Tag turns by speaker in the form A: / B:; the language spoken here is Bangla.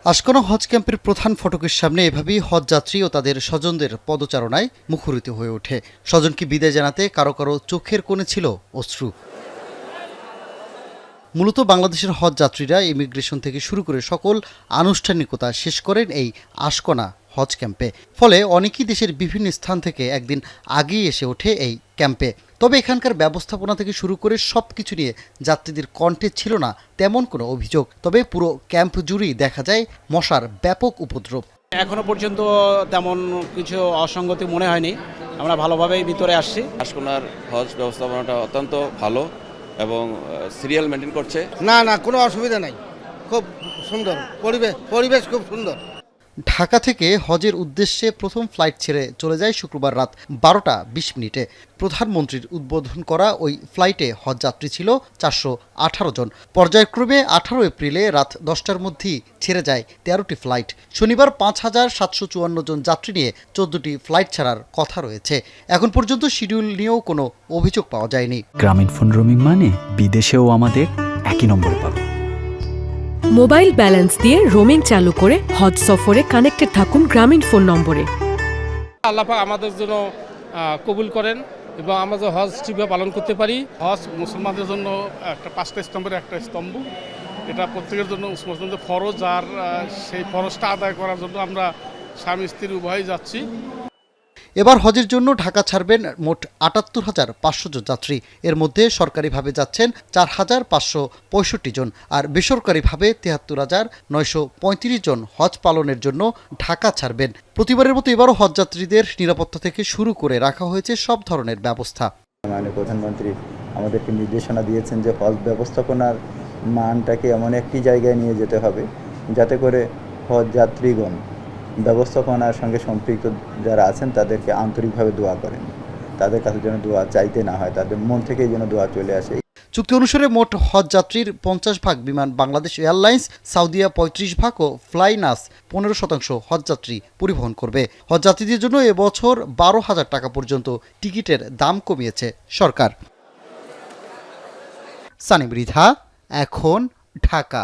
A: আশকোনা হজ ক্যাম্পের প্রধান ফটকের সামনে এভাবেই হজ যাত্রী ও তাদের স্বজনদের পদচারণায় মুখরিত হয়ে ওঠে। স্বজনকে বিদায় জানাতে কারো কারো চোখের কোণে ছিল অশ্রু। মূলত বাংলাদেশের হজ যাত্রীরা ইমিগ্রেশন থেকে শুরু করে সকল আনুষ্ঠানিকতা শেষ করেন এই আশকোনা হজ ক্যাম্পে। ফলে অনেকেই দেশের বিভিন্ন স্থান থেকে একদিন আগেই এসে ওঠে এই ক্যাম্পে। তবে এখানকার ব্যবস্থাপনা থেকে শুরু করে সব কিছু নিয়ে যাত্রীদের কণ্ঠে ছিল না তেমন কোনো অভিযোগ। তবে পুরো ক্যাম্প জুড়েই দেখা যায় মশার ব্যাপক উপদ্রব।
B: এখনো পর্যন্ত তেমন কিছু অসঙ্গতি মনে হয়নি, আমরা ভালোভাবেই ভিতরে আসছি।
C: আশকোনার হজ ব্যবস্থাপনাটা অত্যন্ত ভালো এবং সিরিয়াল মেনটেন করছে।
D: না কোনো অসুবিধা নাই, খুব সুন্দর পরিবেশ খুব সুন্দর।
A: ঢাকা থেকে হজের উদ্দেশ্যে প্রথম ফ্লাইট ছেড়ে চলে যায় শুক্রবার রাত 12টা 20 প্রধানমন্ত্রীর উদ্বোধন করা ওই ফ্লাইটে হজ যাত্রী ছিল 418 জন। পর্যায়ক্রমে 18 এপ্রিলে রাত 10টার মধ্যেই ছেড়ে যায় 13টি ফ্লাইট। শনিবার 5754 জন যাত্রী নিয়ে 14টি ফ্লাইট ছাড়ার কথা রয়েছে। এখন পর্যন্ত শিডিউল নিয়েও কোনো অভিযোগ পাওয়া যায়নি।
E: গ্রামীণফোন রোমিং মানে বিদেশেও আমাদের একই নম্বরে পাবে।
F: মোবাইল ব্যালেন্স দিয়ে রোমিং চালু করে হজ সফরে কানেক্টেড থাকুন গ্রামীণফোন নম্বরে।
G: আল্লাহ পাক আমাদের জন্য কবুল করেন এবং আমরা যে হজ ঠিকভাবে পালন করতে পারি।
H: হজ মুসলমানদের জন্য একটা 5টা স্তম্ভের একটা স্তম্ভ, এটা প্রত্যেকের জন্য মুসলমানদের ফরজ। আর সেই ফরজটা আদায় করার জন্য আমরা স্বামী স্ত্রী উভয়ই যাচ্ছি।
A: এবার হজের জন্য ঢাকা ছাড়বেন মোট ৭৮,৫০০ জন যাত্রী। এর মধ্যে সরকারিভাবে যাচ্ছেন ৪,৫৬৫ জন, আর বেসরকারিভাবে ৭৩,৯৩৫ জন হজ পালনের জন্য ঢাকা ছাড়বেন। প্রতিবারের মতো এবারও হজযাত্রীদের নিরাপত্তা থেকে শুরু করে রাখা হয়েছে সব ধরনের ব্যবস্থা।
I: মাননীয় প্রধানমন্ত্রী আমাদেরকে নির্দেশনা দিয়েছেন যে হজ ব্যবস্থাপনার মানটাকে এমন একটি জায়গায় নিয়ে যেতে হবে যাতে করে হজ যাত্রীগণ ব্যবস্থাপনার সঙ্গে সম্পৃক্ত যারা আছেন তাদেরকে আন্তরিকভাবে দোয়া করেন, তাদের কাছে যেন দোয়া চাইতে না হয়, তাদের মন থেকেই যেন দোয়া চলে আসে।
A: চুক্তি অনুসারে মোট হজ যাত্রীর 50% বিমান বাংলাদেশ এয়ারলাইন্স, সাউদিয়া 35% ও ফ্লাইনাস 15% হজযাত্রী পরিবহন করবে। হজযাত্রীদের জন্য এবছর 12,000 টাকা পর্যন্ত টিকিটের দাম কমিয়েছে সরকার। সানি মৃধা, এখন ঢাকা।